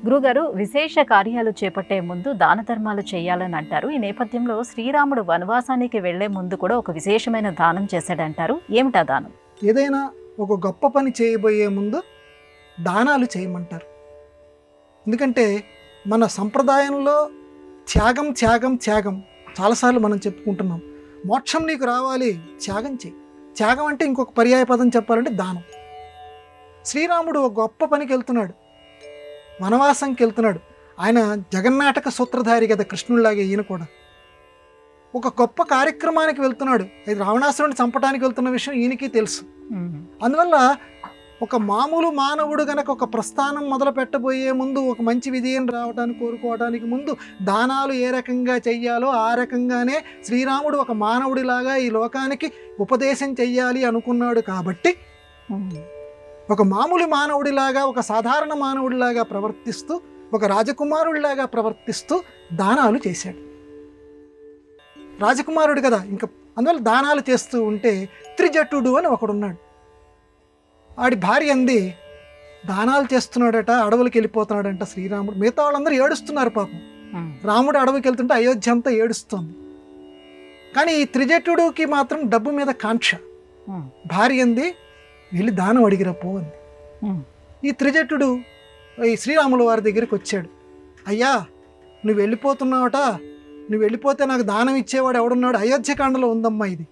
గురుగారు, విశేష కార్యాలు చేపట్టే ముందు దాన ధర్మాలు చేయాలని అంటారు. ఈ నేపథ్యంలో శ్రీరాముడు వనవాసానికి వెళ్లే ముందు కూడా ఒక విశేషమైన దానం చేశాడంటారు. ఏమిటా దానం? ఏదైనా ఒక గొప్ప పని చేయబోయే ముందు దానాలు చేయమంటారు. ఎందుకంటే మన సంప్రదాయంలో త్యాగం త్యాగం త్యాగం చాలాసార్లు మనం చెప్పుకుంటున్నాం. మోక్షం నీకు రావాలి, త్యాగం చేయి. త్యాగం అంటే ఇంకొక పర్యాయ పదం చెప్పాలంటే దానం. శ్రీరాముడు ఒక గొప్ప పనికి వెళ్తున్నాడు, వనవాసంకి వెళ్తున్నాడు. ఆయన జగన్నాటక సూత్రధారి కదా, కృష్ణుడిలాగే ఈయన కూడా ఒక గొప్ప కార్యక్రమానికి వెళ్తున్నాడు. ఇది రావణాసురుడిని చంపడానికి వెళ్తున్న విషయం ఈయనకి తెలుసు. అందువల్ల ఒక మామూలు మానవుడు గనక ఒక ప్రస్థానం మొదలు పెట్టబోయే ముందు, ఒక మంచి విజయం రావడానికి కోరుకోవడానికి ముందు దానాలు ఏ రకంగా చెయ్యాలో ఆ రకంగానే శ్రీరాముడు ఒక మానవుడిలాగా ఈ లోకానికి ఉపదేశం చెయ్యాలి అనుకున్నాడు. కాబట్టి ఒక మామూలు మానవుడిలాగా, ఒక సాధారణ మానవుడిలాగా ప్రవర్తిస్తూ, ఒక రాజకుమారుడిలాగా ప్రవర్తిస్తూ దానాలు చేశాడు. రాజకుమారుడు కదా, ఇంకా అందువల్ల దానాలు చేస్తూ ఉంటే త్రిజటుడు అని ఒకడున్నాడు. ఆడి భార్య అంది, దానాలు చేస్తున్నాడట, అడవులకి వెళ్ళిపోతున్నాడంట శ్రీరాముడు. మిగతా వాళ్ళందరూ ఏడుస్తున్నారు పాపం. రాముడు అడవికి వెళ్తుంటే అయోధ్య అంతా ఏడుస్తుంది. కానీ ఈ త్రిజటుడికి మాత్రం డబ్బు మీద కాంక్ష. భార్య అంది, వెళ్ళి దానం అడిగిరా పో అంది. ఈ త్రిజటుడు ఈ శ్రీరాముల వారి దగ్గరికి వచ్చాడు. అయ్యా, నువ్వు వెళ్ళిపోతున్నావట, నువ్వు వెళ్ళిపోతే నాకు దానం ఇచ్చేవాడు ఎవడున్నాడు? అయోధ్యకాండలో ఉందమ్మా ఇది.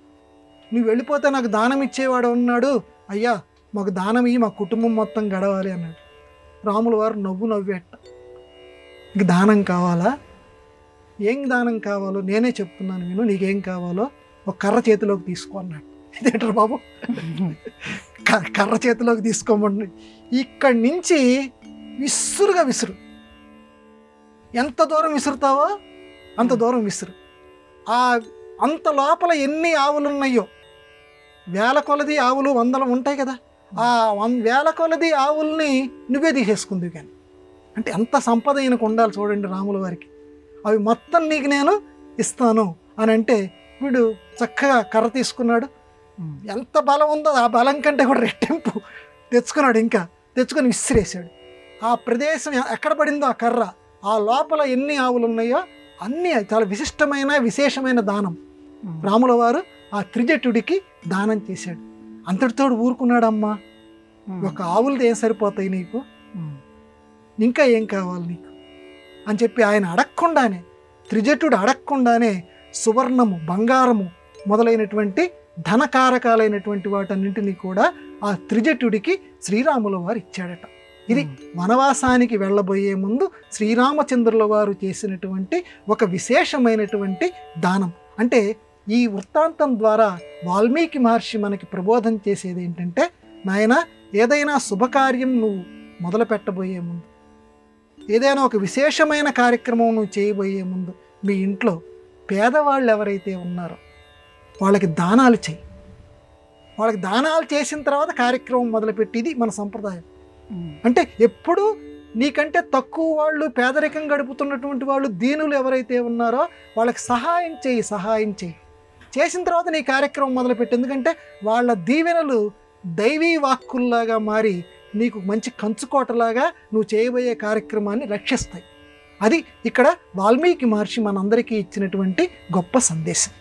నువ్వు వెళ్ళిపోతే నాకు దానం ఇచ్చేవాడు ఉన్నాడు, అయ్యా మాకు దానం ఇయ్యి, మా కుటుంబం మొత్తం గడవాలి అన్నాడు. రాముల వారు నవ్వేట. ఇంక దానం కావాలా? ఏం దానం కావాలో నేనే చెప్తున్నాను విను, నీకేం కావాలో ఒక కర్ర చేతిలోకి తీసుకో అన్నాడు. ఇదేంటారు బాబు, కర్ర చేతిలోకి తీసుకోమండి. ఇక్కడి నుంచి విసురుగా విసురు, ఎంత దూరం విసురుతావో అంత దూరం విసురు. అంత లోపల ఎన్ని ఆవులు ఉన్నాయో, వేల కొలది ఆవులు, వందలు ఉంటాయి కదా, ఆ వేల కొలది ఆవుల్ని నువ్వే తీసేసుకుంది. కానీ అంటే ఎంత సంపద ఈయనకు ఉండాలి చూడండి రాముల వారికి. అవి మొత్తం నీకు నేను ఇస్తాను అని అంటే వీడు చక్కగా కర్ర తీసుకున్నాడు. ఎంత బలం ఉందో ఆ బలం కంటే కూడా రెట్టింపు తెచ్చుకున్నాడు. ఇంకా తెచ్చుకొని విసిరేసాడు. ఆ ప్రదేశం ఎక్కడ పడిందో ఆ కర్ర, ఆ లోపల ఎన్ని ఆవులు ఉన్నాయో అన్నీ చాలా విశేషమైన దానం రాముల వారు ఆ త్రిజటుడికి దానం చేశాడు. అంతటితోడు ఊరుకున్నాడమ్మా. ఒక ఆవులది ఏం సరిపోతాయి నీకు, ఇంకా ఏం కావాలి నీకు అని చెప్పి ఆయన అడగకుండానే, త్రిజటుడు అడగకుండానే సువర్ణము, బంగారము మొదలైనటువంటి ధనకారకాలైనటువంటి వాటన్నింటినీ కూడా ఆ త్రిజటుడికి శ్రీరాముల వారు ఇచ్చాడట. ఇది వనవాసానికి వెళ్ళబోయే ముందు శ్రీరామచంద్రుల వారు చేసినటువంటి ఒక విశేషమైనటువంటి దానం. అంటే ఈ వృత్తాంతం ద్వారా వాల్మీకి మహర్షి మనకి ప్రబోధం చేసేది ఏంటంటే, నాయన ఏదైనా శుభకార్యం నువ్వు మొదలు పెట్టబోయే ముందు, ఏదైనా ఒక విశేషమైన కార్యక్రమం నువ్వు చేయబోయే ముందు, మీ ఇంట్లో పేదవాళ్ళు ఎవరైతే ఉన్నారో వాళ్ళకి దానాలు చేయి. వాళ్ళకి దానాలు చేసిన తర్వాత కార్యక్రమం మొదలుపెట్టి, ఇది మన సంప్రదాయం. అంటే ఎప్పుడు నీకంటే తక్కువ వాళ్ళు, పేదరికం గడుపుతున్నటువంటి వాళ్ళు, దీనులు ఎవరైతే ఉన్నారో వాళ్ళకి సహాయం చేయి. చేసిన తర్వాత నీ కార్యక్రమం మొదలుపెట్టి. ఎందుకంటే వాళ్ళ దీవెనలు దైవీ వాక్కుల్లాగా మారి నీకు మంచి కంచుకోటలాగా నువ్వు చేయబోయే కార్యక్రమాన్ని రక్షిస్తాయి. అది ఇక్కడ వాల్మీకి మహర్షి మనందరికీ ఇచ్చినటువంటి గొప్ప సందేశం.